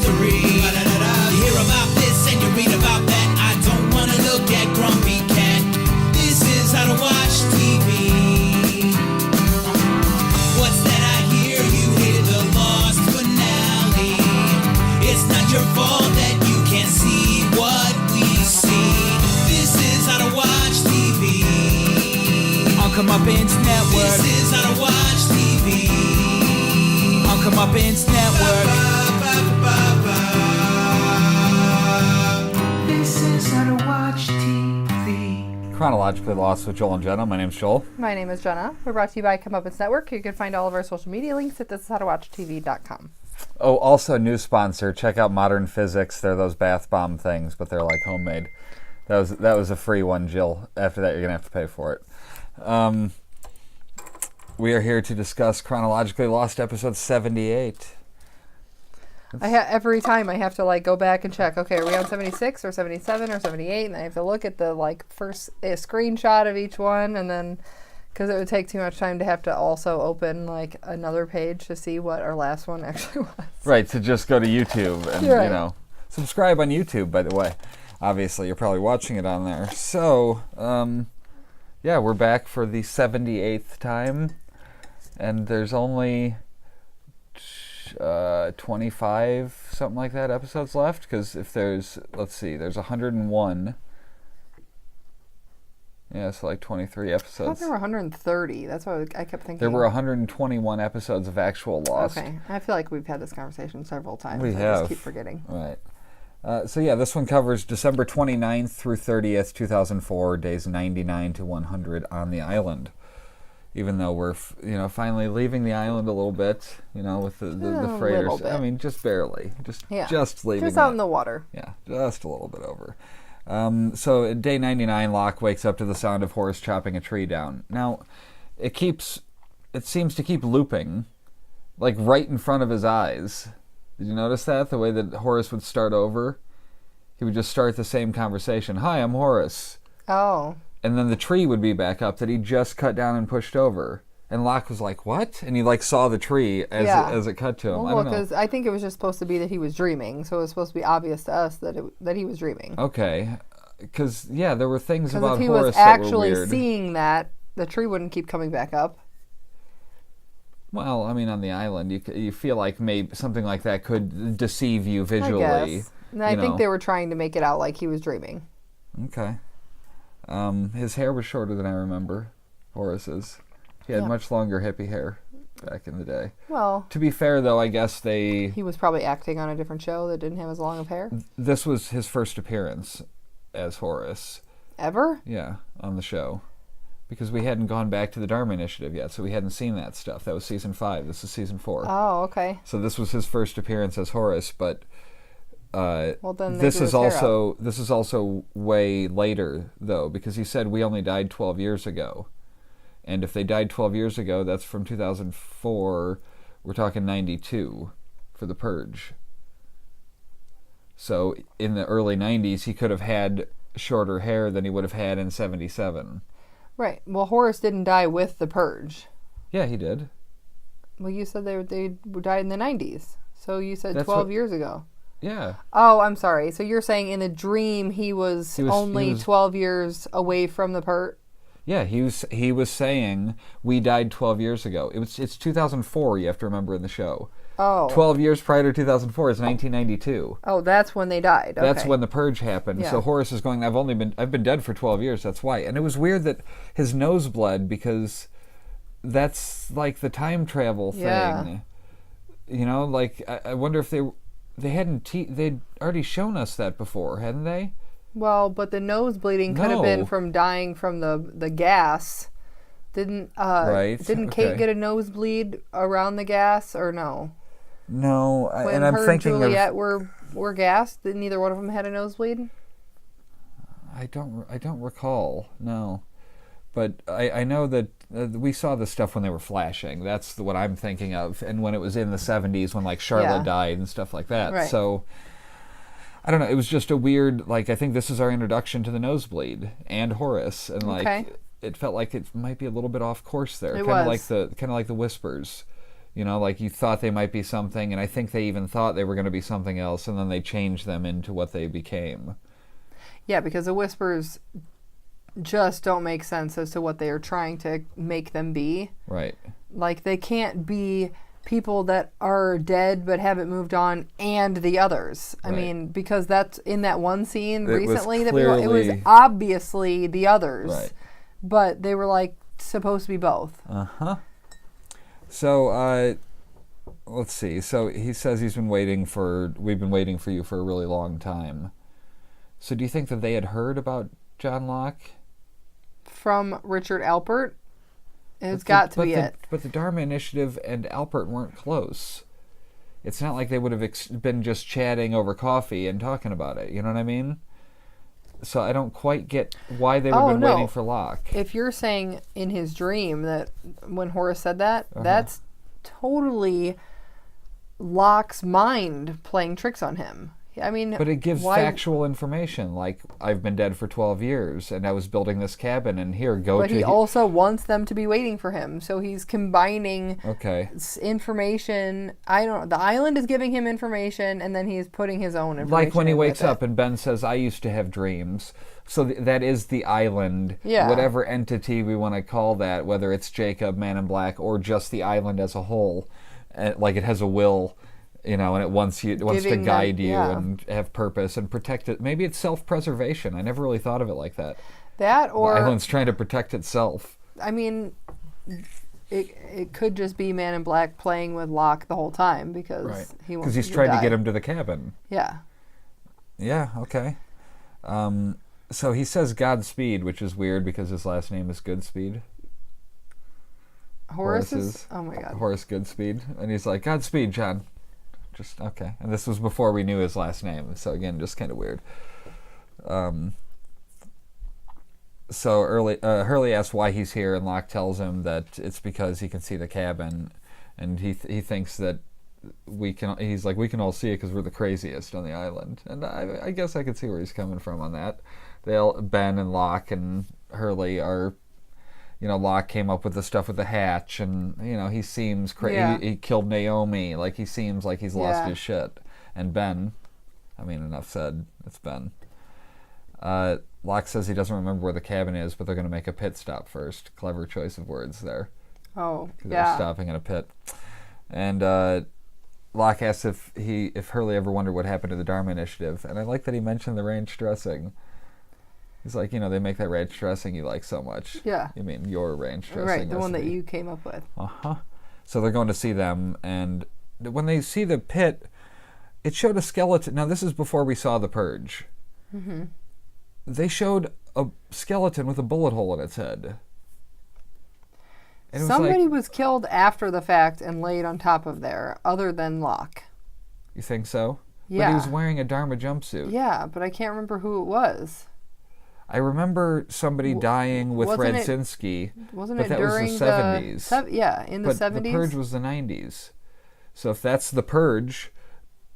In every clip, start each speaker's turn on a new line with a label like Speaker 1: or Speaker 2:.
Speaker 1: history. You hear about this and you read about that. I don't want to look at Grumpy Cat. This is how to watch TV. What's that I hear? You hear the Lost finale. It's not your fault that you can't see what we see. This is how to watch TV. On Comeuppance Network. This is how to watch TV. On Comeuppance Network. This is how to watch TV.
Speaker 2: Chronologically Lost with Joel and Jenna. My name's Joel.
Speaker 3: My name is Jenna. We're brought to you by Comeuppance Network. You can find all of our social media links at thisishowtowatchtv.com.
Speaker 2: Oh, also new sponsor. Check out Modern Physics. They're those bath bomb things, but they're like homemade. That was a free one, Jill. After that, you're gonna have to pay for it. We are here to discuss Chronologically Lost episode 78.
Speaker 3: Every time I have to go back and check. Okay, are we on 76 or 77 or 78? And I have to look at the first screenshot of each one, and then because it would take too much time to have to also open another page to see what our last one actually was.
Speaker 2: Right, to just go to YouTube and
Speaker 3: right.
Speaker 2: Subscribe on YouTube. By the way, obviously you're probably watching it on there. So yeah, we're back for the 78th time, and there's only 25 something like that episodes left, because if there's there's 101. Yeah, so 23 episodes.
Speaker 3: I thought there were 130. That's what I kept thinking.
Speaker 2: There were 121 episodes of actual Lost.
Speaker 3: Okay, I feel like we've had this conversation several times.
Speaker 2: We
Speaker 3: I
Speaker 2: have.
Speaker 3: just keep forgetting.
Speaker 2: Right. So yeah, this one covers December 29th through 30th, 2004, days 99 to 100 on the island. Even though we're, finally leaving the island a little bit, with the freighters. I mean, just barely. Just leaving.
Speaker 3: Just out in the water.
Speaker 2: Yeah, just a little bit over. So at day 99, Locke wakes up to the sound of Horace chopping a tree down. Now, it seems to keep looping, right in front of his eyes. Did you notice that? The way that Horace would start over? He would just start the same conversation. Hi, I'm Horace.
Speaker 3: Oh.
Speaker 2: And then the tree would be back up that he just cut down and pushed over. And Locke was like, what? And he saw the tree as it cut to him.
Speaker 3: Well, because I think it was just supposed to be that he was dreaming. So it was supposed to be obvious to us that he was dreaming.
Speaker 2: Okay. Because, there were things about Horace
Speaker 3: that were weird. Because if he was actually seeing that, the tree wouldn't keep coming back up.
Speaker 2: Well, I mean, on the island, you feel like maybe something like that could deceive you visually.
Speaker 3: I guess. And I think they were trying to make it out like he was dreaming.
Speaker 2: Okay. His hair was shorter than I remember, Horace's. He had much longer hippie hair back in the day.
Speaker 3: Well,
Speaker 2: to be fair, though, I guess he
Speaker 3: was probably acting on a different show that didn't have as long of hair.
Speaker 2: This was his first appearance as Horace.
Speaker 3: Ever?
Speaker 2: Yeah, on the show. Because we hadn't gone back to the Dharma Initiative yet, so we hadn't seen that stuff. That was season 5. This is season 4.
Speaker 3: Oh, okay.
Speaker 2: So this was his first appearance as Horace, but
Speaker 3: well, then
Speaker 2: this is also way later, though, because he said we only died 12 years ago. And if they died 12 years ago, that's from 2004. We're talking 92 for the Purge. So in the early 90s, he could have had shorter hair than he would have had in 77.
Speaker 3: Right. Well, Horace didn't die with the Purge.
Speaker 2: Yeah, he did.
Speaker 3: Well, you said they died in the 90s. So you said 12 years ago.
Speaker 2: Yeah.
Speaker 3: Oh, I'm sorry. So you're saying in the dream he was only 12 years away from the Purge?
Speaker 2: Yeah, he was saying we died 12 years ago. It's 2004, you have to remember, in the show.
Speaker 3: Oh.
Speaker 2: 12 years prior to 2004 is 1992.
Speaker 3: Oh, that's when they died. Okay.
Speaker 2: That's when the Purge happened. Yeah. So Horace is going, I've been dead for 12 years, that's why. And it was weird that his nose bled, because that's the time travel thing.
Speaker 3: Yeah.
Speaker 2: I wonder if they'd already shown us that before, hadn't they?
Speaker 3: Well, but the nose bleeding could have been from dying from the gas. Didn't Kate get a nosebleed around the gas, or no?
Speaker 2: No,
Speaker 3: when
Speaker 2: and I'm thinking
Speaker 3: and Juliet were gassed, did neither one of them had a nosebleed?
Speaker 2: I don't recall. No, but I know that we saw the stuff when they were flashing. That's what I'm thinking of, and when it was in the 70s when Charlotte died and stuff like that.
Speaker 3: Right.
Speaker 2: So I don't know. It was just a weird, I think this is our introduction to the nosebleed and Horace, and it felt like it might be a little bit off course there. Kind of like the Whispers, You know, like you thought they might be something, and I think they even thought they were going to be something else, and then they changed them into what they became.
Speaker 3: Yeah, because the whispers just don't make sense as to what they are trying to make them be.
Speaker 2: Right.
Speaker 3: Like, they can't be people that are dead but haven't moved on and the others. I mean, because that's in that one scene recently that it was obviously the others.
Speaker 2: Right.
Speaker 3: But they were, like, supposed to be both.
Speaker 2: Uh-huh. So, let's see. So he says we've been waiting for you for a really long time. So do you think that they had heard about John Locke?
Speaker 3: From Richard Alpert? It's got to be it.
Speaker 2: But the Dharma Initiative and Alpert weren't close. It's not like they would have been just chatting over coffee and talking about it. You know what I mean? So I don't quite get why they would have been waiting for Locke.
Speaker 3: If you're saying in his dream that when Horace said that, that's totally Locke's mind playing tricks on him. I mean,
Speaker 2: but it gives factual information, like I've been dead for 12 years and I was building this cabin, and here go. But
Speaker 3: he also wants them to be waiting for him, so he's combining information. I don't know. The island is giving him information, and then he's putting his own information.
Speaker 2: Like when he wakes up and Ben says, "I used to have dreams." So that is the island, whatever entity we want to call that, whether it's Jacob, Man in Black, or just the island as a whole. Like it has a will. You know, and it wants to guide you and have purpose and protect it. Maybe it's self-preservation. I never really thought of it like that.
Speaker 3: That or
Speaker 2: the island's trying to protect itself.
Speaker 3: I mean, it could just be Man in Black playing with Locke the whole time because
Speaker 2: he's trying to get him to the cabin.
Speaker 3: Yeah.
Speaker 2: Yeah. Okay. So he says Godspeed, which is weird because his last name is Goodspeed.
Speaker 3: Horace's? Oh my God.
Speaker 2: Horace Goodspeed, and he's like, "Godspeed, John." Just okay, and this was before we knew his last name, so again, just kind of weird. So Hurley asks why he's here, and Locke tells him that it's because he can see the cabin, and he thinks that we can. He's like, we can all see it because we're the craziest on the island, and I guess I could see where he's coming from on that. Ben and Locke and Hurley are. You know, Locke came up with the stuff with the hatch, and, you know, he seems crazy. Yeah. He killed Naomi. Like, he seems like he's lost his shit. And Ben, I mean, enough said. It's Ben. Locke says he doesn't remember where the cabin is, but they're going to make a pit stop first. Clever choice of words there.
Speaker 3: Oh,
Speaker 2: yeah. They're stopping at a pit. And Locke asks if Hurley ever wondered what happened to the Dharma Initiative. And I like that he mentioned the ranch dressing. He's like, you know, they make that ranch dressing you like so much.
Speaker 3: Yeah.
Speaker 2: You mean your ranch dressing
Speaker 3: Right, the
Speaker 2: recipe.
Speaker 3: one that you came up with.
Speaker 2: Uh-huh. So they're going to see them, and when they see the pit, it showed a skeleton. Now, this is before we saw The Purge. Mm-hmm. They showed a skeleton with a bullet hole in its head. And
Speaker 3: somebody was killed after the fact and laid on top of there, other than Locke.
Speaker 2: You think so?
Speaker 3: Yeah.
Speaker 2: But he was wearing a Dharma jumpsuit.
Speaker 3: Yeah, but I can't remember who it was.
Speaker 2: I remember somebody dying with Radzinski,
Speaker 3: wasn't
Speaker 2: but
Speaker 3: it
Speaker 2: that
Speaker 3: during
Speaker 2: was the 70s.
Speaker 3: In the 70s?
Speaker 2: But the Purge was the 90s. So if that's the Purge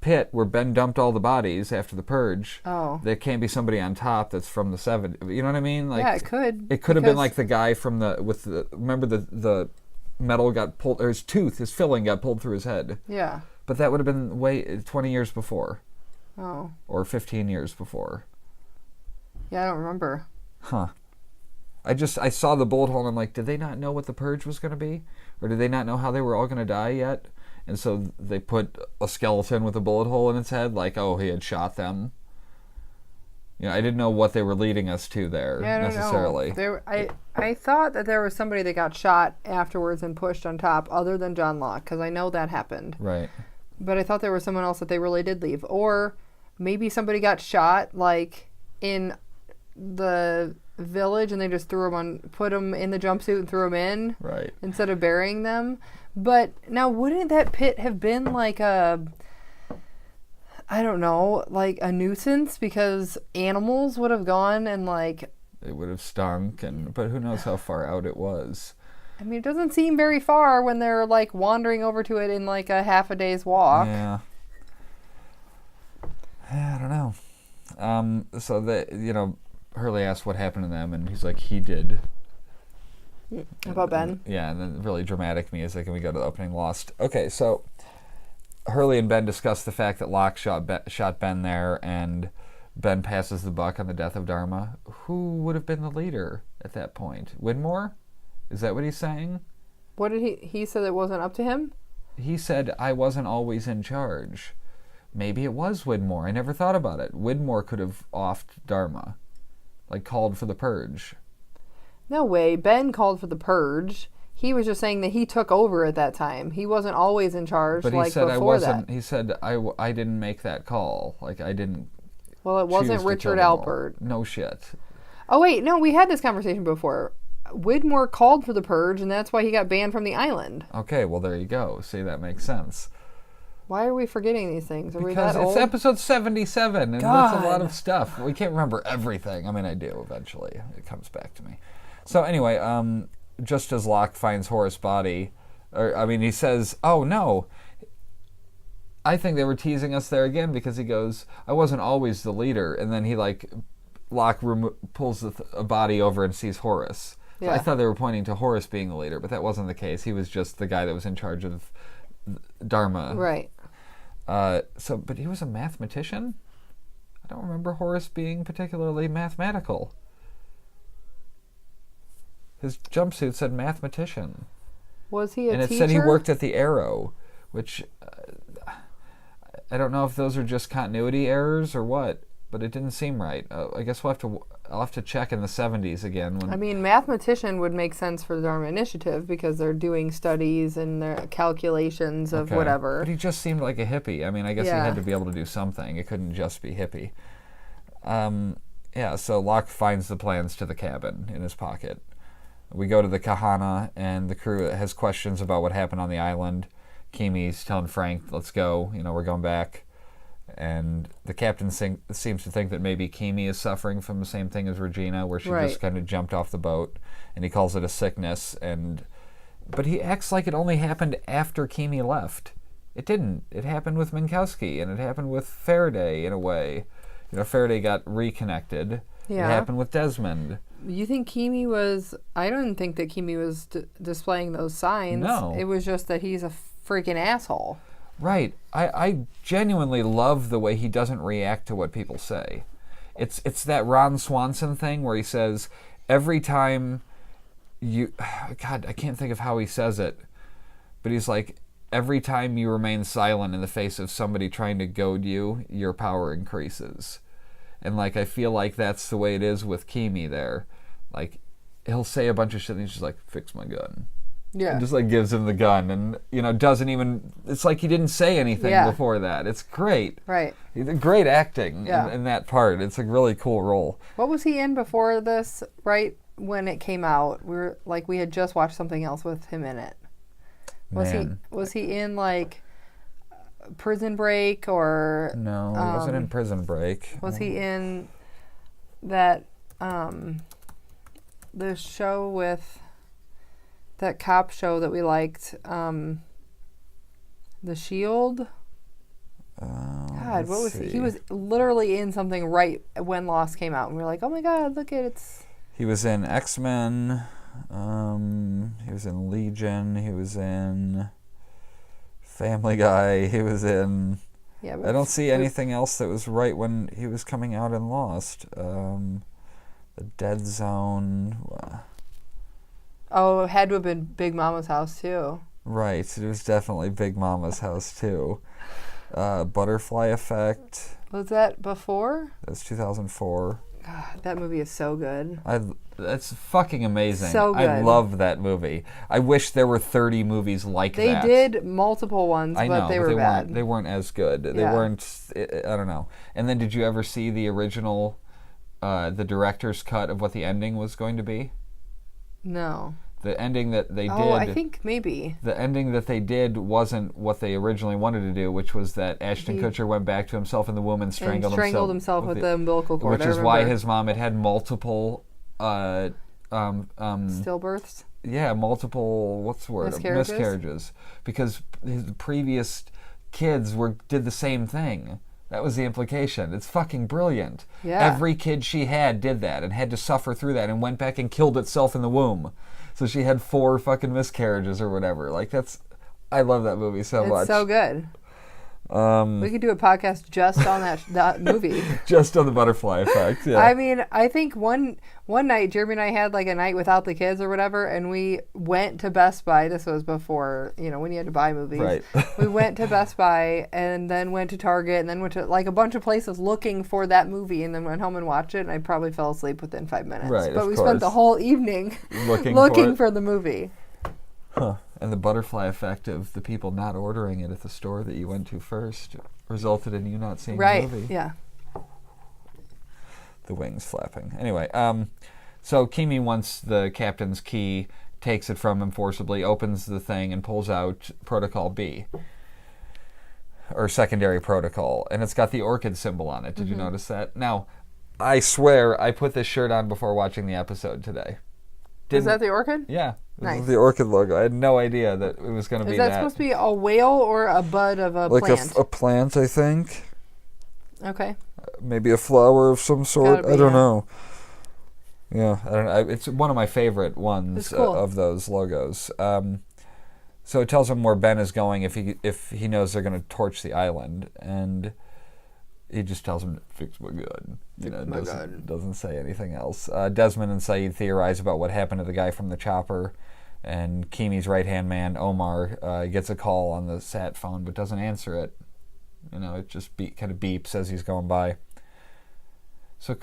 Speaker 2: pit where Ben dumped all the bodies after the Purge, there can't be somebody on top that's from the 70s. You know what I mean? Like,
Speaker 3: yeah, it could.
Speaker 2: It could have been like the guy from remember the metal got pulled, or his tooth, his filling got pulled through his head.
Speaker 3: Yeah.
Speaker 2: But that would have been 20 years before.
Speaker 3: Oh.
Speaker 2: Or 15 years before.
Speaker 3: Yeah, I don't remember.
Speaker 2: Huh. I saw the bullet hole and I'm like, did they not know what the Purge was going to be? Or did they not know how they were all going to die yet? And so they put a skeleton with a bullet hole in its head, like, oh, he had shot them. You know, I didn't know what they were leading us to there, necessarily.
Speaker 3: I thought that there was somebody that got shot afterwards and pushed on top, other than John Locke, because I know that happened.
Speaker 2: Right.
Speaker 3: But I thought there was someone else that they really did leave. Or maybe somebody got shot, like, in the village, and they just put them in the jumpsuit and threw them in,
Speaker 2: right,
Speaker 3: instead of burying them. But now, wouldn't that pit have been like a nuisance, because animals would have gone and like
Speaker 2: it would have stunk, but who knows how far out it was.
Speaker 3: I mean, it doesn't seem very far when they're like wandering over to it in like a half a day's walk.
Speaker 2: Yeah, I don't know. So Hurley asked what happened to them, and he's like, he did.
Speaker 3: About Ben?
Speaker 2: Yeah, and then really dramatic music, and we go to the opening Lost. Okay, so Hurley and Ben discuss the fact that Locke shot Ben there, and Ben passes the buck on the death of Dharma. Who would have been the leader at that point? Widmore? Is that what he's saying?
Speaker 3: What did he said it wasn't up to him?
Speaker 2: He said, I wasn't always in charge. Maybe it was Widmore. I never thought about it. Widmore could have offed Dharma. Like, called for the purge.
Speaker 3: No way. Ben called for the purge. He was just saying that he took over at that time. He wasn't always in charge,
Speaker 2: But
Speaker 3: like
Speaker 2: he said
Speaker 3: before
Speaker 2: I wasn't.
Speaker 3: that.
Speaker 2: He said I didn't make that call. Like, I didn't.
Speaker 3: Well, it wasn't
Speaker 2: choose to
Speaker 3: Richard
Speaker 2: kill them all.
Speaker 3: Alpert.
Speaker 2: No shit.
Speaker 3: Oh wait, no, we had this conversation before. Widmore called for the purge, and that's why he got banned from the island.
Speaker 2: Okay, well there you go. See, that makes sense.
Speaker 3: Why are we forgetting these things? Are we
Speaker 2: Because
Speaker 3: that
Speaker 2: it's
Speaker 3: old?
Speaker 2: episode 77, and that's a lot of stuff. We can't remember everything. I mean, I do eventually. It comes back to me. So anyway, just as Locke finds Horace's body, he says, "Oh no." I think they were teasing us there again because he goes, "I wasn't always the leader," and then Locke pulls a body over and sees Horace. So
Speaker 3: Yeah.
Speaker 2: I thought they were pointing to Horace being the leader, but that wasn't the case. He was just the guy that was in charge of Dharma.
Speaker 3: Right.
Speaker 2: But he was a mathematician? I don't remember Horace being particularly mathematical. His jumpsuit said mathematician.
Speaker 3: Was he a
Speaker 2: and it
Speaker 3: teacher?
Speaker 2: said he worked at the Arrow, which I don't know if those are just continuity errors or what, but it didn't seem right. I guess I'll have to check in the 70s again.
Speaker 3: I mean, mathematician would make sense for the Dharma Initiative because they're doing studies and their calculations of whatever.
Speaker 2: But he just seemed like a hippie. I mean, I guess he
Speaker 3: Yeah.
Speaker 2: had to be able to do something. It couldn't just be hippie. So Locke finds the plans to the cabin in his pocket. We go to the Kahana, and the crew has questions about what happened on the island. Kimi's telling Frank, let's go, we're going back. And the captain seems to think that maybe Kimi is suffering from the same thing as Regina, where she just kind of jumped off the boat, and he calls it a sickness. But he acts like it only happened after Kimi left. It didn't. It happened with Minkowski, and it happened with Faraday in a way. Faraday got reconnected.
Speaker 3: Yeah.
Speaker 2: It happened with Desmond.
Speaker 3: You think Kimi was... I don't think that Kimi was displaying those signs.
Speaker 2: No.
Speaker 3: It was just that he's a freaking asshole.
Speaker 2: Right. I genuinely love the way he doesn't react to what people say. It's that Ron Swanson thing where he says, every time you... God, I can't think of how he says it. But he's like, every time you remain silent in the face of somebody trying to goad you, your power increases. And, I feel like that's the way it is with Kimi there. He'll say a bunch of shit and he's just like, fix my gun.
Speaker 3: Yeah.
Speaker 2: And just, gives him the gun and, doesn't even... It's like he didn't say anything before that. It's great.
Speaker 3: Right.
Speaker 2: Great acting
Speaker 3: Yeah.
Speaker 2: in that part. It's a really cool role.
Speaker 3: What was he in before this, right when it came out? We had just watched something else with him in it. Was he in, Prison Break or...
Speaker 2: No, he wasn't in Prison Break.
Speaker 3: Was he in that, the show with... That cop show that we liked, The Shield? God, what was he? He was literally in something right when Lost came out, and we were like, "Oh my God, look at it's."
Speaker 2: He was in X-Men. He was in Legion. He was in Family Guy. He was in.
Speaker 3: Yeah,
Speaker 2: I don't see anything else that was right when he was coming out in Lost. The Dead Zone.
Speaker 3: Oh, it had to have been Big Mama's house too.
Speaker 2: Right, it was definitely Big Mama's house too. Butterfly Effect.
Speaker 3: Was that before?
Speaker 2: That's 2004.
Speaker 3: God, that movie is so good.
Speaker 2: That's fucking amazing.
Speaker 3: So good.
Speaker 2: I love that movie. I wish there were 30 movies like
Speaker 3: They
Speaker 2: that.
Speaker 3: did multiple ones,
Speaker 2: I know,
Speaker 3: but they were bad.
Speaker 2: They weren't as good. They weren't. I don't know. And then, did you ever see the original, the director's cut of what the ending was going to be?
Speaker 3: No.
Speaker 2: The ending that they did...
Speaker 3: Oh, I think maybe.
Speaker 2: The ending that they did wasn't what they originally wanted to do, which was that Ashton Kutcher went back to himself in the womb and strangled
Speaker 3: himself with the umbilical cord.
Speaker 2: Which is why his mom had multiple...
Speaker 3: stillbirths?
Speaker 2: Yeah, multiple... What's the word? Miscarriages. Because his previous kids did the same thing. That was the implication. It's fucking brilliant.
Speaker 3: Yeah.
Speaker 2: Every kid she had did that and had to suffer through that and went back and killed itself in the womb. So she had 4 fucking miscarriages or whatever. Like, I love that movie so much.
Speaker 3: It's so good. We could do a podcast just on that movie.
Speaker 2: Just on the butterfly effect, yeah.
Speaker 3: I mean, I think one night, Jeremy and I had like a night without the kids or whatever, and we went to Best Buy. This was before, when you had to buy movies.
Speaker 2: Right.
Speaker 3: We went to Best Buy and then went to Target and then went to like a bunch of places looking for that movie, and then went home and watched it, and I probably fell asleep within 5 minutes.
Speaker 2: Right,
Speaker 3: but
Speaker 2: of
Speaker 3: we
Speaker 2: course.
Speaker 3: spent the whole evening
Speaker 2: looking
Speaker 3: for the movie.
Speaker 2: Huh. And the butterfly effect of the people not ordering it at the store that you went to first resulted in you not seeing the movie.
Speaker 3: Right, yeah.
Speaker 2: The wings flapping. Anyway, so Kimi wants the captain's key, takes it from him forcibly, opens the thing, and pulls out Protocol B. Or Secondary Protocol. And it's got the orchid symbol on it. Did you notice that? Now, I swear I put this shirt on before watching the episode today.
Speaker 3: Is that the orchid?
Speaker 2: Yeah.
Speaker 3: Nice.
Speaker 2: This is the orchid logo. I had no idea that it was going to be that.
Speaker 3: Is that supposed to be a whale or a bud of a
Speaker 2: like
Speaker 3: plant?
Speaker 2: a plant, I think.
Speaker 3: Okay.
Speaker 2: Maybe a flower of some sort.
Speaker 3: Gotta be,
Speaker 2: I don't
Speaker 3: yeah.
Speaker 2: know. Yeah, I don't know. It's one of my favorite ones
Speaker 3: cool.
Speaker 2: of those logos. So it tells him where Ben is going if he knows they're going to torch the island, and he just tells him to fix my gun. Doesn't say anything else. Desmond and Saeed theorize about what happened to the guy from the chopper, and Kimi's right-hand man, Omar, gets a call on the sat phone but doesn't answer it. It just kind of beeps as he's going by. So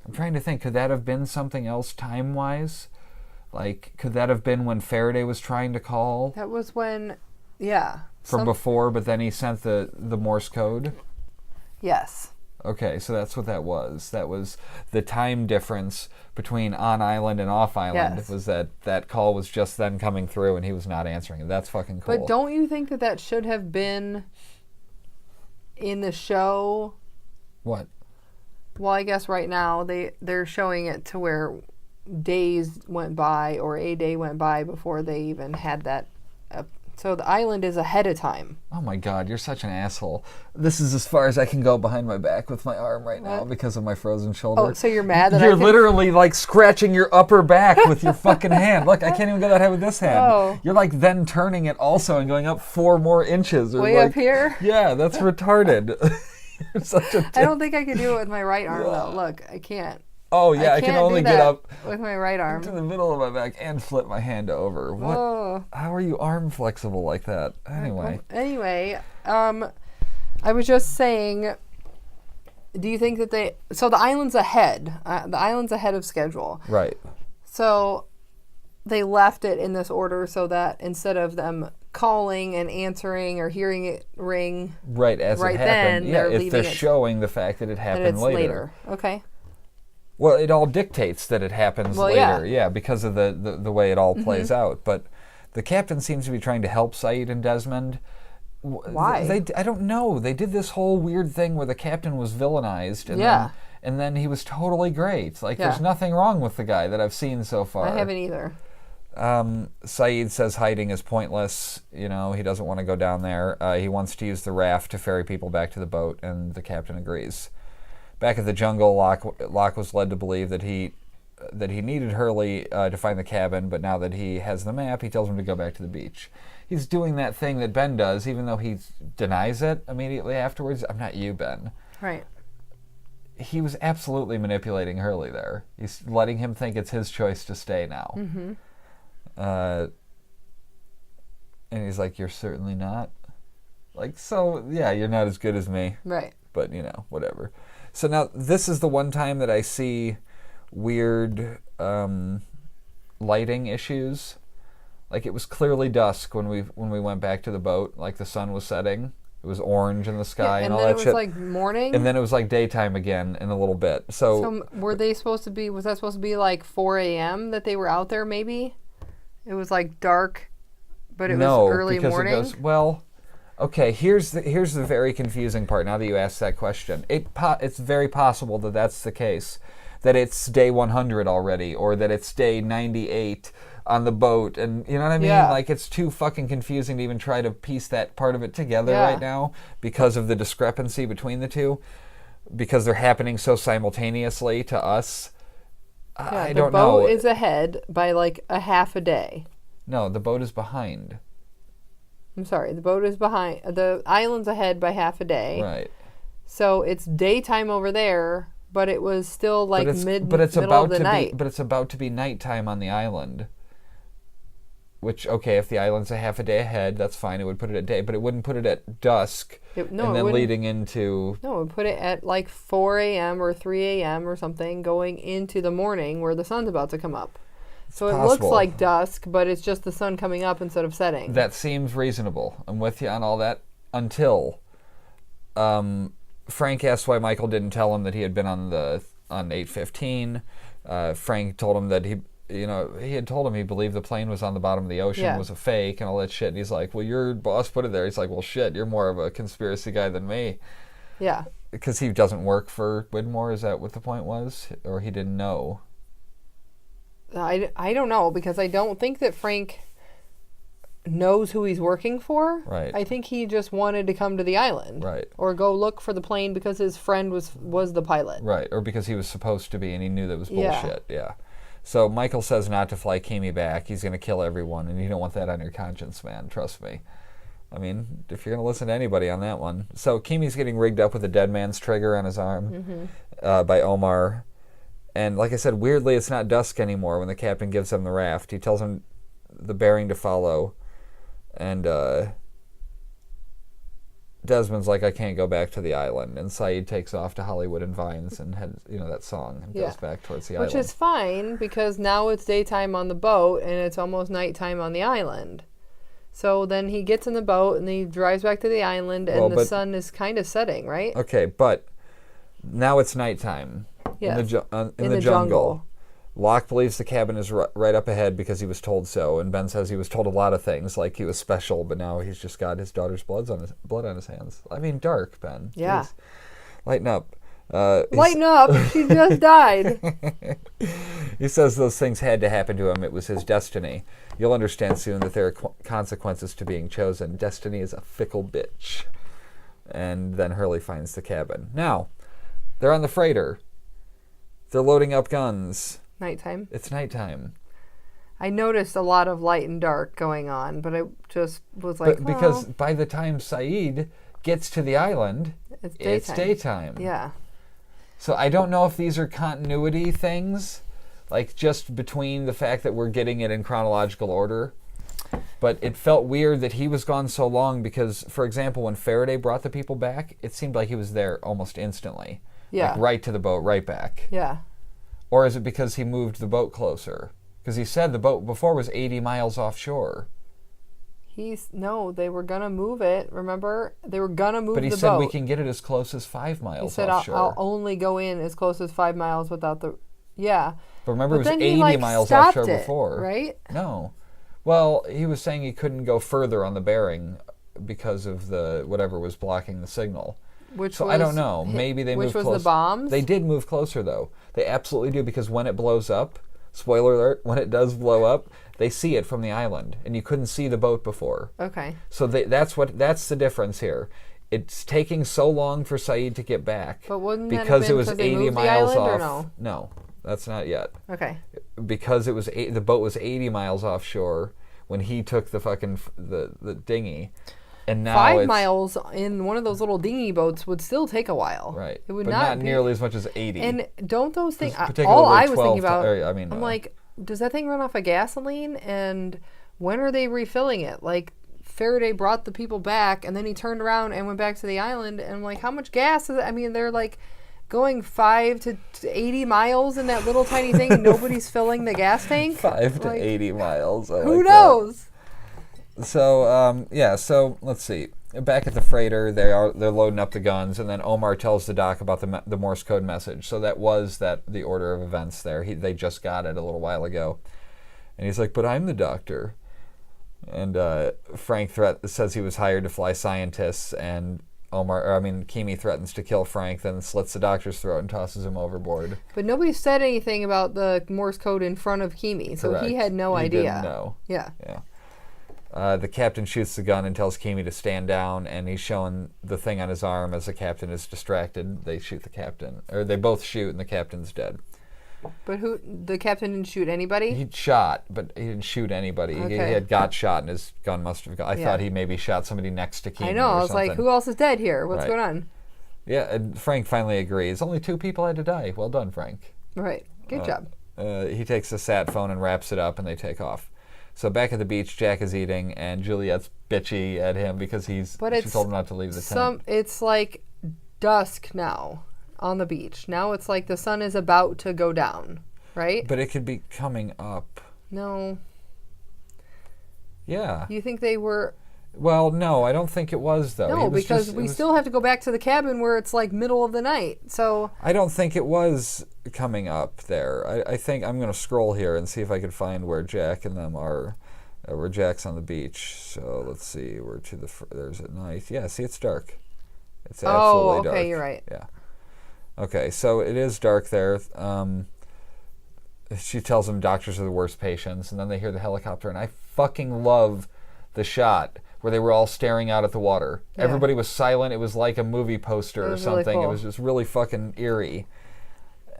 Speaker 2: I'm trying to think, could that have been something else time-wise? Like, could that have been when Faraday was trying to call?
Speaker 3: That was when, yeah.
Speaker 2: From before, but then he sent the Morse code?
Speaker 3: Yes.
Speaker 2: Okay, so that's what that was. That was the time difference between on island and off island.
Speaker 3: Yes.
Speaker 2: Was that call was just then coming through and he was not answering it. That's fucking cool.
Speaker 3: But don't you think that should have been in the show?
Speaker 2: What?
Speaker 3: Well, I guess right now they're showing it to where days went by or a day went by before they even had that. So the island is ahead of time.
Speaker 2: Oh my God, you're such an asshole. This is as far as I can go behind my back with my arm right now because of my frozen shoulder.
Speaker 3: Oh, so you're mad that
Speaker 2: you're literally like scratching your upper back with your fucking hand. Look, I can't even go that high with this hand.
Speaker 3: Oh.
Speaker 2: You're like then turning it also and going up 4 more inches. Or
Speaker 3: way
Speaker 2: like,
Speaker 3: up here?
Speaker 2: Yeah, that's retarded. You're such a
Speaker 3: I don't think I can do it with my right arm though. Look, I can't.
Speaker 2: Oh yeah, I can only get up
Speaker 3: with my right arm
Speaker 2: to the middle of my back and flip my hand over. What?
Speaker 3: Oh.
Speaker 2: How are you arm flexible like that? Anyway.
Speaker 3: I was just saying. Do you think that so the island's ahead? The island's ahead of schedule.
Speaker 2: Right.
Speaker 3: So they left it in this order so that instead of them calling and answering or hearing it ring
Speaker 2: right as it happened,
Speaker 3: then
Speaker 2: they're showing the fact that it happened later.
Speaker 3: Okay.
Speaker 2: Well, it all dictates that it happens later, because of the way it all plays out. But the captain seems to be trying to help Saeed and Desmond.
Speaker 3: Why?
Speaker 2: I don't know. They did this whole weird thing where the captain was villainized, and then he was totally great. Like, there's nothing wrong with the guy that I've seen so far.
Speaker 3: I haven't either.
Speaker 2: Saeed says hiding is pointless. He doesn't want to go down there. He wants to use the raft to ferry people back to the boat, and the captain agrees. Back at the jungle, Locke was led to believe that he needed Hurley to find the cabin, but now that he has the map, he tells him to go back to the beach. He's doing that thing that Ben does, even though he denies it immediately afterwards. I'm not you, Ben.
Speaker 3: Right.
Speaker 2: He was absolutely manipulating Hurley there. He's letting him think it's his choice to stay now.
Speaker 3: Mm-hmm.
Speaker 2: And he's like, "You're certainly not." Like, so, yeah, you're not as good as me.
Speaker 3: Right.
Speaker 2: But, whatever. So now, this is the one time that I see weird lighting issues. Like, it was clearly dusk when we went back to the boat. Like, the sun was setting. It was orange in the sky and all that shit.
Speaker 3: And then it was like morning?
Speaker 2: And then it was like daytime again in a little bit. So
Speaker 3: were they supposed to be, was that supposed to be like 4 a.m. that they were out there maybe? It was like dark, but it was early morning?
Speaker 2: It goes, well... Okay, here's the very confusing part. Now that you asked that question, it's very possible that that's the case, that it's day 100 already, or that it's day 98 on the boat, and you know what I mean?
Speaker 3: Yeah.
Speaker 2: Like, it's too fucking confusing to even try to piece that part of it together right now because of the discrepancy between the two, because they're happening so simultaneously to us. I don't know.
Speaker 3: The boat is ahead by like a half a day.
Speaker 2: No, the boat is behind.
Speaker 3: I'm sorry, the boat is behind. The island's ahead by half a day.
Speaker 2: Right.
Speaker 3: So it's daytime over there, but it was still like middle of the night.
Speaker 2: But it's about to be nighttime on the island. Which, okay, if the island's a half a day ahead, that's fine. It would put it at day, but it wouldn't put it at dusk. Leading into...
Speaker 3: No, it would put it at like 4 a.m. or 3 a.m. or something, going into the morning where the sun's about to come up. So it looks like dusk, but it's just the sun coming up instead of setting.
Speaker 2: That seems reasonable. I'm with you on all that until Frank asked why Michael didn't tell him that he had been on 815. Frank told him that he had told him he believed the plane was on the bottom of the ocean, was a fake and all that shit. And he's like, well, your boss put it there. He's like, well, shit, you're more of a conspiracy guy than me.
Speaker 3: Yeah.
Speaker 2: Because he doesn't work for Widmore. Is that what the point was? Or he didn't know?
Speaker 3: I don't know, because I don't think that Frank knows who he's working for.
Speaker 2: Right.
Speaker 3: I think he just wanted to come to the island.
Speaker 2: Right.
Speaker 3: Or go look for the plane because his friend was the pilot.
Speaker 2: Right. Or because he was supposed to be and he knew that was bullshit. Yeah. So Michael says not to fly Kimi back. He's going to kill everyone, and you don't want that on your conscience, man. Trust me. I mean, if you're going to listen to anybody on that one. So Kimi's getting rigged up with a dead man's trigger on his arm by Omar. And like I said, weirdly, it's not dusk anymore when the captain gives him the raft. He tells him the bearing to follow. And Desmond's like, I can't go back to the island. And Saeed takes off to Hollywood and Vines and had, that song and goes back towards the island.
Speaker 3: Which is fine, because now it's daytime on the boat and it's almost nighttime on the island. So then he gets in the boat and he drives back to the island and the sun is kind of setting, right?
Speaker 2: Okay, but now it's nighttime.
Speaker 3: Yes.
Speaker 2: In the jungle. Locke believes the cabin is right up ahead because he was told so, and Ben says he was told a lot of things, like he was special, but now he's just got his daughter's blood on his hands. I mean, dark, Ben.
Speaker 3: Yeah.
Speaker 2: Please. Lighten up.
Speaker 3: Lighten up. She just died.
Speaker 2: He says those things had to happen to him. It was his destiny. You'll understand soon that there are consequences to being chosen. Destiny is a fickle bitch. And then Hurley finds the cabin. Now, they're on the freighter. They're loading up guns.
Speaker 3: Nighttime.
Speaker 2: It's nighttime.
Speaker 3: I noticed a lot of light and dark going on, but I just was like,
Speaker 2: because by the time Saeed gets to the island, it's daytime.
Speaker 3: Yeah.
Speaker 2: So I don't know if these are continuity things, like just between the fact that we're getting it in chronological order. But it felt weird that he was gone so long because, for example, when Faraday brought the people back, it seemed like he was there almost instantly.
Speaker 3: Yeah.
Speaker 2: Like right to the boat, right back.
Speaker 3: Yeah.
Speaker 2: Or is it because he moved the boat closer? Because he said the boat before was 80 miles offshore.
Speaker 3: No, they were going to move it, remember? They were going to move the boat.
Speaker 2: But he said we can get it as close as 5 miles offshore.
Speaker 3: He said I'll only go in as close as 5 miles without the... Yeah.
Speaker 2: But remember, it was 80 miles offshore before.
Speaker 3: Right?
Speaker 2: No. Well, he was saying he couldn't go further on the bearing because of the whatever was blocking the signal. I don't know. Maybe they moved closer.
Speaker 3: Which was the bombs?
Speaker 2: They did move closer, though. They absolutely do, because when it blows up, spoiler alert, when it does blow up, they see it from the island, and you couldn't see the boat before.
Speaker 3: Okay.
Speaker 2: So that's the difference here. It's taking so long for Saeed to get back.
Speaker 3: But wouldn't
Speaker 2: because
Speaker 3: that have been
Speaker 2: it was 80
Speaker 3: the
Speaker 2: miles
Speaker 3: island,
Speaker 2: off.
Speaker 3: or no?
Speaker 2: No, that's not yet.
Speaker 3: Okay.
Speaker 2: Because it was the boat was 80 miles offshore when he took the fucking the dinghy. And now
Speaker 3: 5 miles in one of those little dinghy boats would still take a while.
Speaker 2: Right.
Speaker 3: It would
Speaker 2: but
Speaker 3: not
Speaker 2: nearly as much as 80.
Speaker 3: And don't those things...
Speaker 2: All
Speaker 3: I was thinking about... I'm like, does that thing run off of gasoline? And when are they refilling it? Like, Faraday brought the people back, and then he turned around and went back to the island. And I'm like, how much gas is it? I mean, they're like going 5 to 80 miles in that little tiny thing, and nobody's filling the gas tank.
Speaker 2: 5 to 80 miles.
Speaker 3: Who knows?
Speaker 2: So, so let's see. Back at the freighter, they're loading up the guns, and then Omar tells the doc about the Morse code message. So that was the order of events there. They just got it a little while ago. And he's like, but I'm the doctor. And Frank says he was hired to fly scientists, and Kimi threatens to kill Frank, then slits the doctor's throat and tosses him overboard.
Speaker 3: But nobody said anything about the Morse code in front of Kimi, so
Speaker 2: Correct.
Speaker 3: He had no idea.
Speaker 2: He didn't know.
Speaker 3: Yeah.
Speaker 2: Yeah. The captain shoots the gun and tells Kimi to stand down, and he's showing the thing on his arm as the captain is distracted. They shoot the captain, or they both shoot, and the captain's dead.
Speaker 3: But the captain didn't shoot anybody?
Speaker 2: He shot, but he didn't shoot anybody.
Speaker 3: Okay.
Speaker 2: He had got shot, and his gun must have gone. I thought he maybe shot somebody next to Kimi.
Speaker 3: I know. I was
Speaker 2: something.
Speaker 3: like, who else is dead here? What's going on?
Speaker 2: Yeah, and Frank finally agrees. Only 2 people had to die. Well done, Frank.
Speaker 3: Right. Good job.
Speaker 2: He takes the sat phone and wraps it up, and they take off. So back at the beach, Jack is eating, and Juliet's bitchy at him because she told him not to leave the tent.
Speaker 3: It's like dusk now on the beach. Now it's like the sun is about to go down, right?
Speaker 2: But it could be coming up.
Speaker 3: No.
Speaker 2: Yeah.
Speaker 3: You think they were...
Speaker 2: Well, no, I don't think it was, though.
Speaker 3: No, because we still have to go back to the cabin where it's like middle of the night. So
Speaker 2: I don't think it was coming up there. I think I'm going to scroll here and see if I can find where Jack and them are, where Jack's on the beach. So let's see. We're to there's at night. Yeah, see, it's dark. It's absolutely dark.
Speaker 3: Okay, you're right.
Speaker 2: Yeah. Okay, so it is dark there. She tells them doctors are the worst patients, and then they hear the helicopter, and I fucking love the shot where they were all staring out at the water. Yeah. Everybody was silent. It was like a movie poster or something. Really cool. It was just really fucking eerie.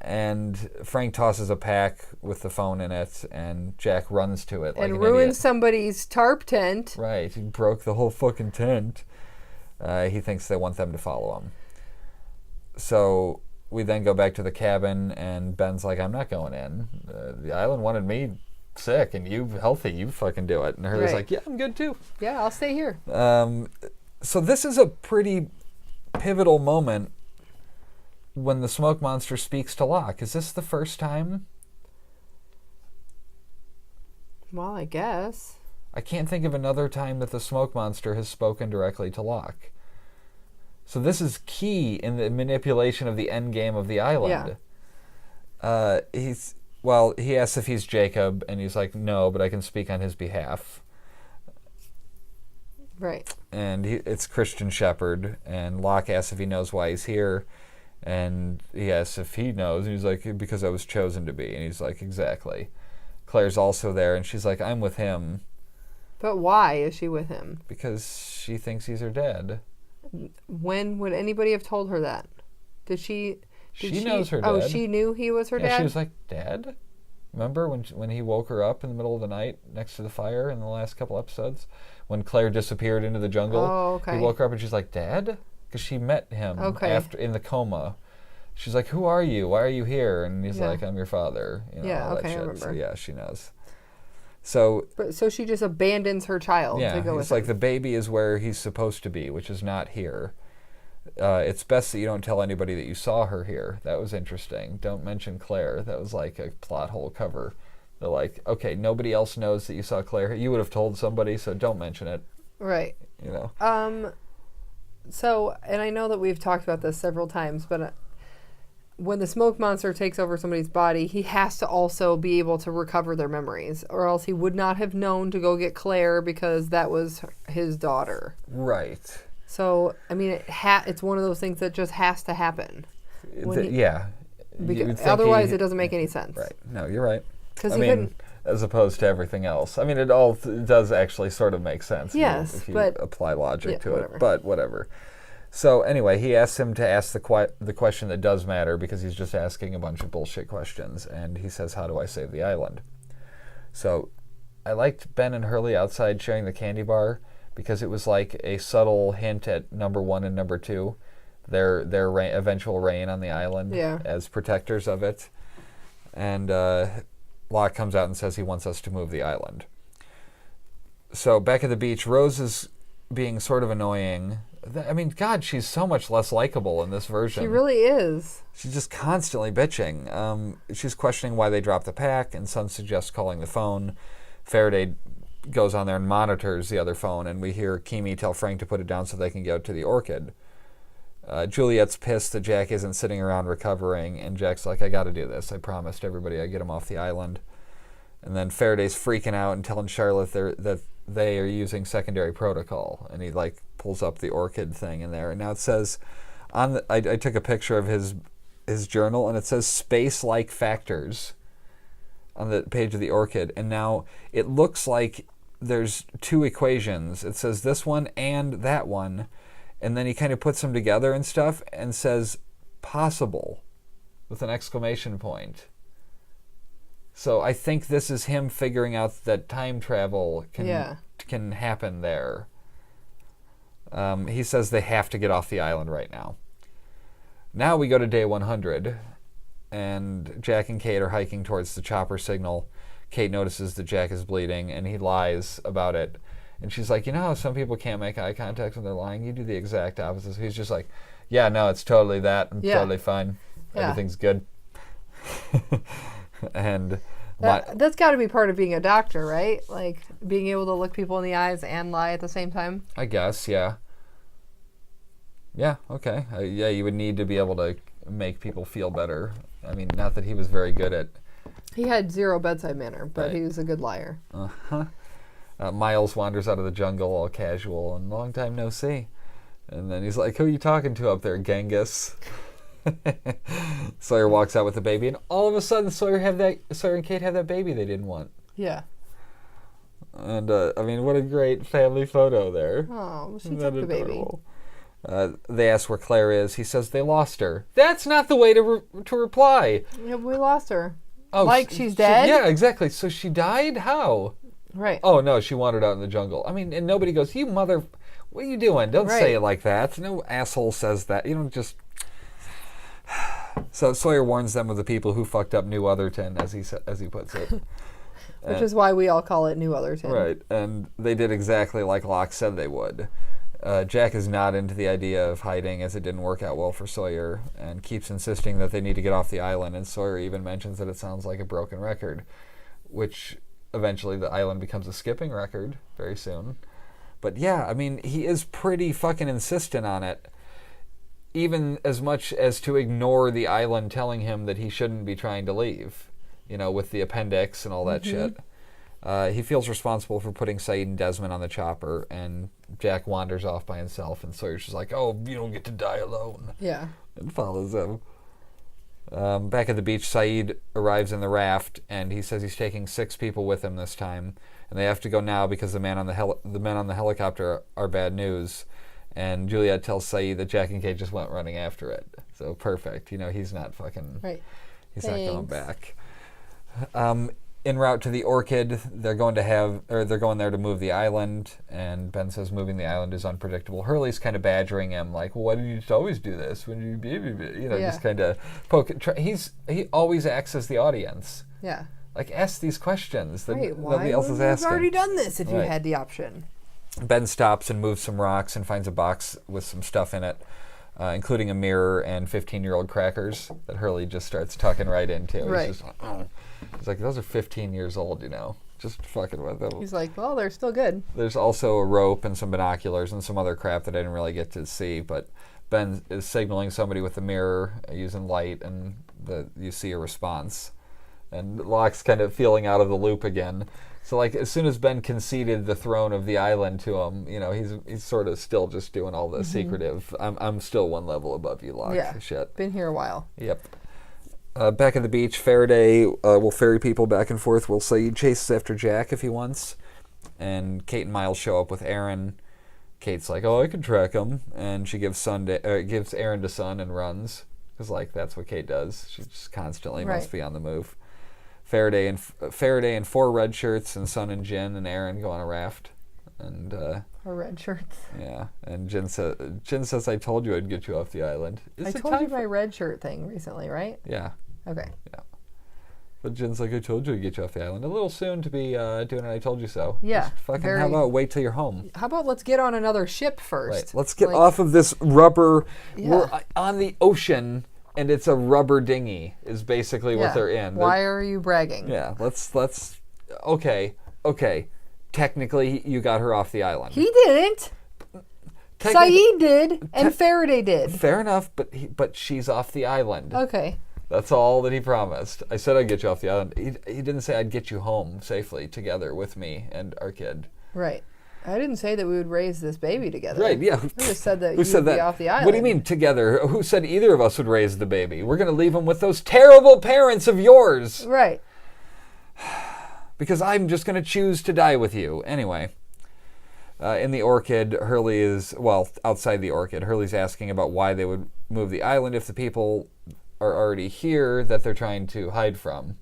Speaker 2: And Frank tosses a pack with the phone in it, and Jack runs to it like an
Speaker 3: ruins somebody's tarp tent.
Speaker 2: Right. He broke the whole fucking tent. He thinks they want them to follow him. So we then go back to the cabin, and Ben's like, I'm not going in. The island wanted me sick, and you healthy. You fucking do it. And Hurley's like, yeah, I'm good too.
Speaker 3: Yeah, I'll stay here.
Speaker 2: So this is a pretty pivotal moment when the smoke monster speaks to Locke. Is this the first time?
Speaker 3: Well, I guess.
Speaker 2: I can't think of another time that the smoke monster has spoken directly to Locke. So this is key in the manipulation of the end game of the island. Yeah. He asks if he's Jacob, and he's like, no, but I can speak on his behalf.
Speaker 3: Right.
Speaker 2: And it's Christian Shepherd, and Locke asks if he knows why he's here, and he asks if he knows, and he's like, because I was chosen to be, and he's like, exactly. Claire's also there, and she's like, I'm with him.
Speaker 3: But why is she with him?
Speaker 2: Because she thinks he's her dad.
Speaker 3: When would anybody have told her that? She
Speaker 2: knows her dad.
Speaker 3: Oh, she knew he was her dad?
Speaker 2: She was like, Dad? Remember when he woke her up in the middle of the night next to the fire in the last couple episodes? When Claire disappeared into the jungle?
Speaker 3: Oh, okay.
Speaker 2: He woke her up and she's like, Dad? Because she met him after in the coma. She's like, who are you? Why are you here? And he's like, I'm your father. You know, all that shit. I remember. So yeah, she knows. So
Speaker 3: she just abandons her child to go with him.
Speaker 2: It's like the baby is where he's supposed to be, which is not here. It's best that you don't tell anybody that you saw her here. That was interesting. Don't mention Claire. That was like a plot hole cover. They're like, okay, nobody else knows that you saw Claire. You would have told somebody, so don't mention it.
Speaker 3: Right.
Speaker 2: You know.
Speaker 3: So, and I know that we've talked about this several times, but when the smoke monster takes over somebody's body, he has to also be able to recover their memories, or else he would not have known to go get Claire because that was his daughter.
Speaker 2: Right.
Speaker 3: So, I mean, it's one of those things that just has to happen. Otherwise, it doesn't make any sense.
Speaker 2: Right. No, you're right.
Speaker 3: Because
Speaker 2: as opposed to everything else. I mean, it all does actually sort of make sense.
Speaker 3: Yes,
Speaker 2: if you
Speaker 3: but
Speaker 2: apply logic to
Speaker 3: whatever.
Speaker 2: it. But whatever. So anyway, he asks him to ask the question that does matter because he's just asking a bunch of bullshit questions. And he says, how do I save the island? So I liked Ben and Hurley outside sharing the candy bar because it was like a subtle hint at number 1 and number 2, their eventual reign on the island as protectors of it. And Locke comes out and says he wants us to move the island. So back at the beach, Rose is being sort of annoying. I mean, God, she's so much less likable in this version.
Speaker 3: She really is.
Speaker 2: She's just constantly bitching. She's questioning why they dropped the pack, and Sun suggests calling the phone. Faraday goes on there and monitors the other phone, and we hear Kimi tell Frank to put it down so they can go to the Orchid. Juliet's pissed that Jack isn't sitting around recovering, and Jack's like, I gotta do this. I promised everybody I'd get him off the island. And then Faraday's freaking out and telling Charlotte that they are using secondary protocol, and he like pulls up the Orchid thing in there, and now it says I took a picture of his journal, and it says space-like factors on the page of the Orchid, and now it looks like there's 2 equations. It says this one and that one, and then he kind of puts them together and stuff and says possible with an exclamation point. So I think this is him figuring out that time travel can happen there. He says they have to get off the island right now. Now we go to day 100, and Jack and Kate are hiking towards the chopper signal. Kate notices that Jack is bleeding, and he lies about it. And she's like, you know how some people can't make eye contact when they're lying? You do the exact opposite. So he's just like, yeah, no, it's totally that. I'm totally fine. Yeah. Everything's good. And
Speaker 3: that's got to be part of being a doctor, right? Like being able to look people in the eyes and lie at the same time.
Speaker 2: I guess, yeah. Yeah, okay. Yeah, you would need to be able to make people feel better. I mean, not that he was very good at...
Speaker 3: He had zero bedside manner, but he was a good liar.
Speaker 2: Uh-huh. Miles wanders out of the jungle all casual, and long time no see. And then he's like, who are you talking to up there, Genghis? Sawyer walks out with the baby, and all of a sudden Sawyer and Kate have that baby they didn't want.
Speaker 3: Yeah.
Speaker 2: And, I mean, what a great family photo there.
Speaker 3: Oh, she took the baby.
Speaker 2: They ask where Claire is. He says they lost her. That's not the way to reply.
Speaker 3: Yeah, we lost her.
Speaker 2: Oh,
Speaker 3: like she's dead?
Speaker 2: Yeah, exactly. So she died? How?
Speaker 3: Right.
Speaker 2: Oh, no, she wandered out in the jungle. I mean, and nobody goes, you mother... What are you doing? Don't say it like that. No asshole says that. You don't just... So Sawyer warns them of the people who fucked up New Otherton, as he puts it.
Speaker 3: Which is why we all call it New Otherton.
Speaker 2: Right, and they did exactly like Locke said they would. Jack is not into the idea of hiding, as it didn't work out well for Sawyer, and keeps insisting that they need to get off the island, and Sawyer even mentions that it sounds like a broken record, which eventually the island becomes a skipping record very soon. But yeah, I mean, he is pretty fucking insistent on it, even as much as to ignore the island telling him that he shouldn't be trying to leave, you know, with the appendix and all that shit. He feels responsible for putting Saeed and Desmond on the chopper, and Jack wanders off by himself, and Sawyer's just like, oh, you don't get to die alone.
Speaker 3: Yeah.
Speaker 2: And follows him. Back at the beach, Saeed arrives in the raft, and he says he's taking 6 people with him this time, and they have to go now because the men on the helicopter are bad news. And Juliet tells Saeed that Jack and Kate just went running after it. So perfect. You know, he's not fucking...
Speaker 3: Right.
Speaker 2: He's not going back. En route to the Orchid, they're going there to move the island, and Ben says moving the island is unpredictable. Hurley's kind of badgering him, like, well, why do you just always do this? When you just kind of poke... He always acts as the audience.
Speaker 3: Yeah.
Speaker 2: Like, ask these questions that
Speaker 3: right.
Speaker 2: nobody else is asking.
Speaker 3: You've already done this if you had the option.
Speaker 2: Ben stops and moves some rocks and finds a box with some stuff in it, including a mirror and 15-year-old crackers that Hurley just starts tucking right into.
Speaker 3: Right.
Speaker 2: He's just like, oh. He's like, those are 15 years old, you know. Just fucking with them.
Speaker 3: He's like, well, they're still good.
Speaker 2: There's also a rope and some binoculars and some other crap that I didn't really get to see, but Ben is signaling somebody with the mirror using light, and you see a response. And Locke's kind of feeling out of the loop again. So, like, as soon as Ben conceded the throne of the island to him, you know, he's sort of still just doing all the secretive, I'm still one level above you, Locke shit.
Speaker 3: Been here a while.
Speaker 2: Yep. Back at the beach, Faraday will ferry people back and forth. We'll say he chases after Jack if he wants. And Kate and Miles show up with Aaron. Kate's like, oh, I can track him. And she gives Aaron to Sun and runs. Because, like, that's what Kate does. She just constantly must be on the move. Faraday and 4 red shirts, and Sun and Jin and Aaron go on a raft. And
Speaker 3: or red shirts.
Speaker 2: Yeah, and Jin says, I told you I'd get you off the island.
Speaker 3: I told you my red shirt thing recently, right?
Speaker 2: Yeah.
Speaker 3: Okay.
Speaker 2: Yeah. But Jin's like, I told you I'd get you off the island. A little soon to be doing it I told you so.
Speaker 3: Yeah.
Speaker 2: Just fucking, how about wait till you're home?
Speaker 3: How about let's get on another ship first?
Speaker 2: Right. Let's get off of this rubber. Yeah. We're on the ocean, and it's a rubber dinghy is basically what they're in.
Speaker 3: Why are you bragging?
Speaker 2: Yeah, let's okay. Technically, you got her off the island.
Speaker 3: He didn't. Saeed did, and Faraday did.
Speaker 2: Fair enough, but she's off the island.
Speaker 3: Okay.
Speaker 2: That's all that he promised. I said I'd get you off the island. He didn't say I'd get you home safely together with me and our kid.
Speaker 3: Right. I didn't say that we would raise this baby together.
Speaker 2: Right, yeah.
Speaker 3: I just said that you'd be off the island.
Speaker 2: What do you mean together? Who said either of us would raise the baby? We're going to leave him with those terrible parents of yours.
Speaker 3: Right.
Speaker 2: Because I'm just going to choose to die with you. Anyway, in the Orchid, outside the Orchid, Hurley's asking about why they would move the island if the people are already here that they're trying to hide from.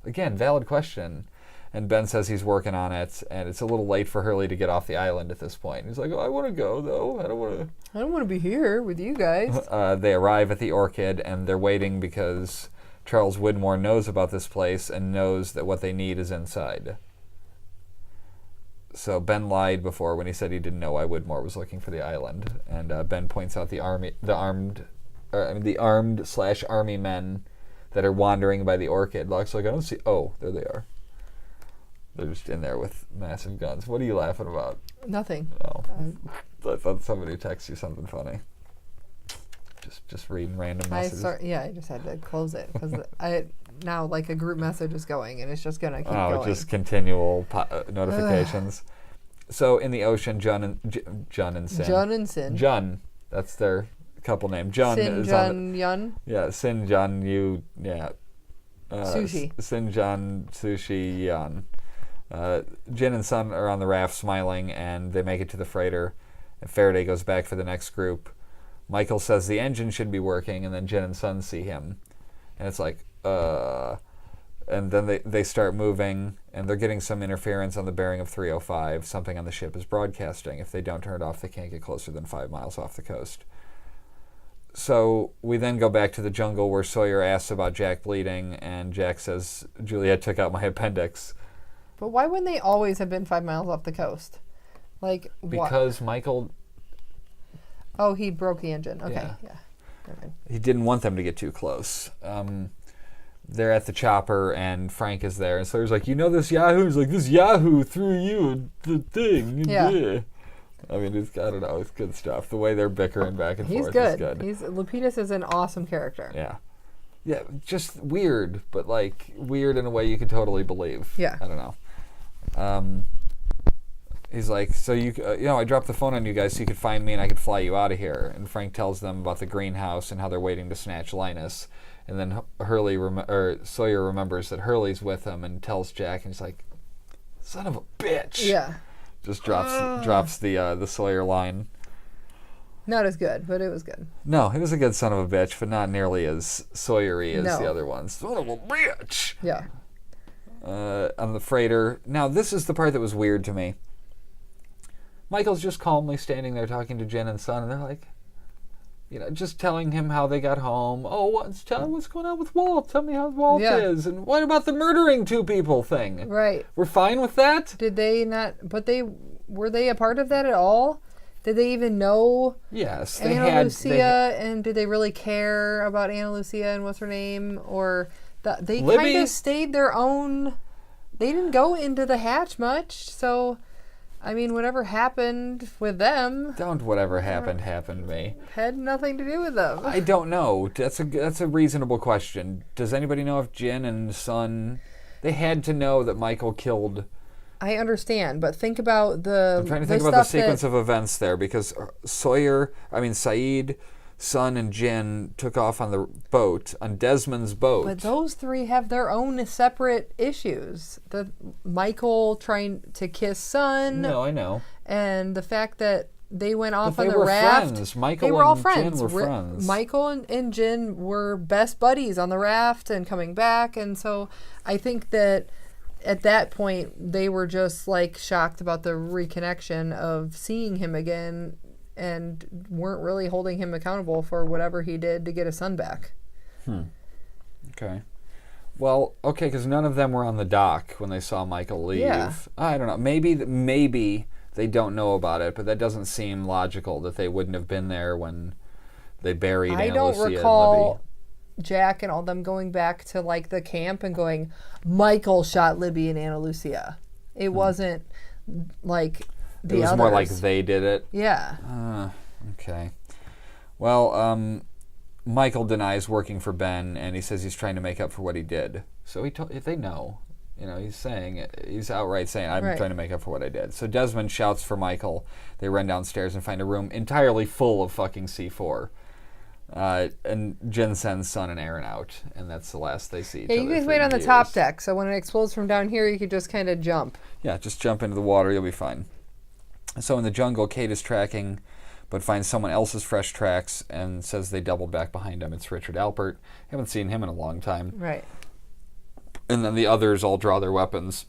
Speaker 2: again, valid question. And Ben says he's working on it, and it's a little late for Hurley to get off the island at this point. He's like, oh, I want to go, though. I don't want
Speaker 3: to be here with you guys.
Speaker 2: They arrive at the Orchid, and they're waiting because Charles Widmore knows about this place and knows that what they need is inside. So Ben lied before when he said he didn't know why Widmore was looking for the island. And Ben points out the armed/army men that are wandering by the Orchid. Locke's like, I don't see... Oh, there they are. They're just in there with massive guns. What are you laughing about?
Speaker 3: Nothing.
Speaker 2: Oh, I thought somebody texted you something funny. Just reading random messages.
Speaker 3: I just had to close it because now like a group message is going and it's just gonna keep going.
Speaker 2: Oh, just continual notifications. So in the ocean, Jun and Sin. Jun, that's their couple name. Jun
Speaker 3: Sin,
Speaker 2: is
Speaker 3: Jun,
Speaker 2: on
Speaker 3: Yun.
Speaker 2: Yeah, Sin, Jun, Yu. Yeah.
Speaker 3: Sushi.
Speaker 2: Sin, Jun, Sushi, Yun. Jin and Sun are on the raft smiling, and they make it to the freighter. And Faraday goes back for the next group. Michael says the engine should be working, and then Jin and Sun see him. And it's like, And then they start moving, and they're getting some interference on the bearing of 305. Something on the ship is broadcasting. If they don't turn it off, they can't get closer than 5 miles off the coast. So we then go back to the jungle where Sawyer asks about Jack bleeding, and Jack says, Juliet took out my appendix.
Speaker 3: But why wouldn't they always have been 5 miles off the coast? Like,
Speaker 2: because Michael...
Speaker 3: Oh, he broke the engine. Okay, yeah.
Speaker 2: He didn't want them to get too close. They're at the chopper, and Frank is there. And Sawyer's like, this Yahoo? He's like, this Yahoo threw you the thing.
Speaker 3: Yeah.
Speaker 2: I mean, I don't know. It's good stuff. The way they're bickering back and forth
Speaker 3: is
Speaker 2: good.
Speaker 3: Lapidus is an awesome character.
Speaker 2: Yeah. Yeah, just weird, but weird in a way you can totally believe.
Speaker 3: Yeah.
Speaker 2: I don't know. He's like, so I dropped the phone on you guys so you could find me and I could fly you out of here. And Frank tells them about the greenhouse and how they're waiting to snatch Linus. And then Sawyer remembers that Hurley's with him and tells Jack, and he's like, son of a bitch.
Speaker 3: Yeah.
Speaker 2: Just drops the Sawyer line.
Speaker 3: Not as good, but it was good.
Speaker 2: No, he was a good son of a bitch, but not nearly as Sawyer-y as the other ones. Son of a bitch!
Speaker 3: Yeah.
Speaker 2: On the freighter. Now, this is the part that was weird to me. Michael's just calmly standing there talking to Jen and Son, and they're like, just telling him how they got home. Oh, tell him what's going on with Walt. Tell me how Walt is. And what about the murdering 2 people thing?
Speaker 3: Right.
Speaker 2: We're fine with that?
Speaker 3: Did they not... But were they a part of that at all? Did they even know
Speaker 2: yes,
Speaker 3: Ana Lucia? And did they really care about Ana Lucia and what's her name? Or they kind of stayed their own... They didn't go into the hatch much, so... I mean, whatever happened with them...
Speaker 2: Don't whatever happened to me.
Speaker 3: Had nothing to do with them.
Speaker 2: I don't know. That's a reasonable question. Does anybody know if Jen and Son... They had to know that Michael killed...
Speaker 3: I understand, but think about
Speaker 2: I'm trying to think about the sequence of events there, because Saeed, Son, and Jen took off on the boat, on Desmond's boat.
Speaker 3: But those 3 have their own separate issues. The Michael trying to kiss Son.
Speaker 2: No, I know.
Speaker 3: And the fact that they went off
Speaker 2: on
Speaker 3: the raft.
Speaker 2: Friends. Michael
Speaker 3: they were all
Speaker 2: and
Speaker 3: friends.
Speaker 2: Jen were friends.
Speaker 3: Michael and Jen were best buddies on the raft and coming back, and so I think that at that point they were just shocked about the reconnection of seeing him again, and weren't really holding him accountable for whatever he did to get his son back.
Speaker 2: Okay. Well, okay, because none of them were on the dock when they saw Michael leave.
Speaker 3: Yeah.
Speaker 2: I don't know. Maybe they don't know about it, but that doesn't seem logical that they wouldn't have been there when they buried Ana Lucia and Libby. I don't recall
Speaker 3: Jack and all them going back to the camp and going, Michael shot Libby and Ana Lucia. It wasn't like the others.
Speaker 2: It was more like they did it?
Speaker 3: Yeah.
Speaker 2: Okay. Well, Michael denies working for Ben, and he says he's trying to make up for what he did. So if they know, he's outright saying, I'm trying to make up for what I did. So Desmond shouts for Michael. They run downstairs and find a room entirely full of fucking C4. And Jen sends Son and Aaron out, and that's the last they see each other.
Speaker 3: You guys wait on the top deck, so when it explodes from down here, you can just kind of jump.
Speaker 2: Yeah, just jump into the water, you'll be fine. So in the jungle, Kate is tracking, but finds someone else's fresh tracks and says they doubled back behind him. It's Richard Alpert. Haven't seen him in a long time.
Speaker 3: Right.
Speaker 2: And then the others all draw their weapons.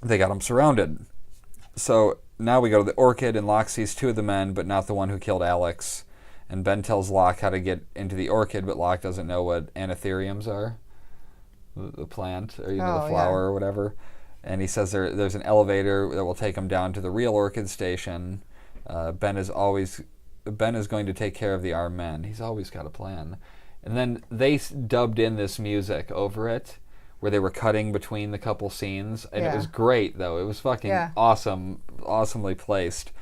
Speaker 2: They got them surrounded. So now we go to the Orchid, and Locke sees 2 of the men, but not the one who killed Alex. And Ben tells Locke how to get into the Orchid, but Locke doesn't know what anthuriums are. The plant, or the flower or whatever. And he says there's an elevator that will take him down to the real Orchid station. Ben is going to take care of the armed men. He's always got a plan. And then they dubbed in this music over it, where they were cutting between the couple scenes, and it was great, though. It was fucking awesome, awesomely placed.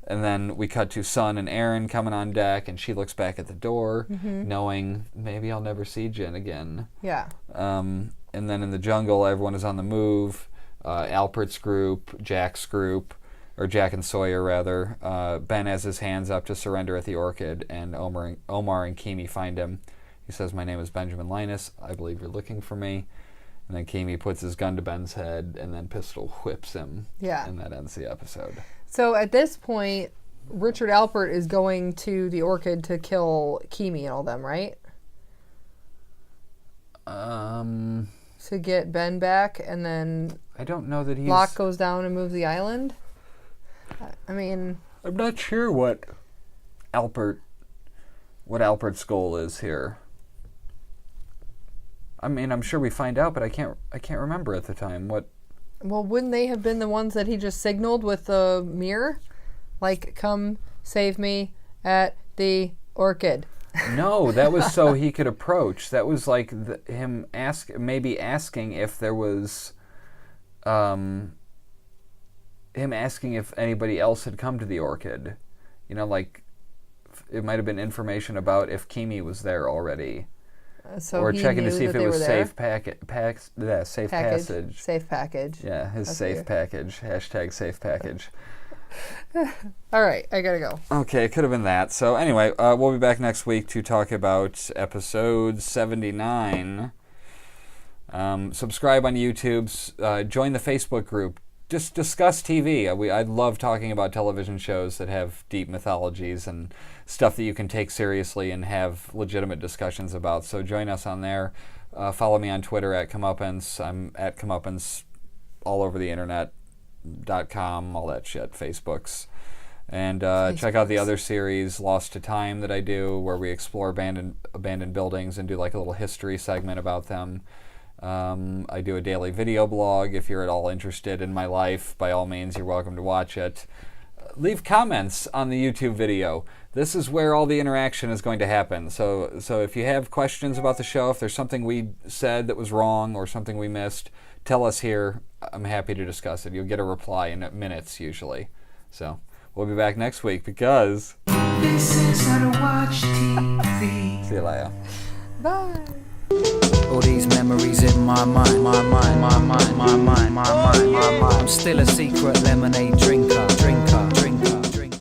Speaker 2: And then we cut to Sun and Aaron coming on deck, and she looks back at the door, knowing maybe I'll never see Jen again.
Speaker 3: Yeah.
Speaker 2: And then in the jungle, everyone is on the move. Alpert's group, Jack's group, or Jack and Sawyer, rather. Ben has his hands up to surrender at the Orchid, and Omar and Kimi find him. He says, "My name is Benjamin Linus. I believe you're looking for me." And then Kimi puts his gun to Ben's head and then pistol whips him. Yeah. And that ends the episode.
Speaker 3: So at this point, Richard Alpert is going to the Orchid to kill Kimi and all them, right? To get Ben back, and then
Speaker 2: I don't know that he's...
Speaker 3: Locke goes down and moves the island? I mean...
Speaker 2: I'm not sure what Alpert's goal is here. I mean, I'm sure we find out, but I can't remember at the time what.
Speaker 3: Well, wouldn't they have been the ones that he just signaled with the mirror, like "Come save me at the Orchid"?
Speaker 2: No, that was so he could approach. That was like him asking if there was, him asking if anybody else had come to the Orchid. You know, like it might have been information about if Kimi was there already.
Speaker 3: So
Speaker 2: or checking to see if it was safe
Speaker 3: safe
Speaker 2: passage.
Speaker 3: Safe package.
Speaker 2: Yeah, his safe package. # safe package.
Speaker 3: All right, I gotta go.
Speaker 2: Okay, it could have been that. So anyway, we'll be back next week to talk about episode 79. Subscribe on YouTube. Join the Facebook group. Just discuss TV. I love talking about television shows that have deep mythologies and stuff that you can take seriously and have legitimate discussions about. So join us on there. Follow me on Twitter at Comeuppance. I'm at Comeuppance all over the internet. .com, all that shit, Facebooks. And check out the other series, Lost to Time, that I do, where we explore abandoned buildings and do like a little history segment about them. I do a daily video blog. If you're at all interested in my life, by all means, you're welcome to watch it. Leave comments on the YouTube video. This is where all the interaction is going to happen. So if you have questions about the show, if there's something we said that was wrong or something we missed, tell us here. I'm happy to discuss it. You'll get a reply in minutes usually. So we'll be back next week because
Speaker 1: This is how to watch TV.
Speaker 2: See you later.
Speaker 3: Bye.
Speaker 4: All these memories in my mind, my mind. I'm still a secret lemonade drinker.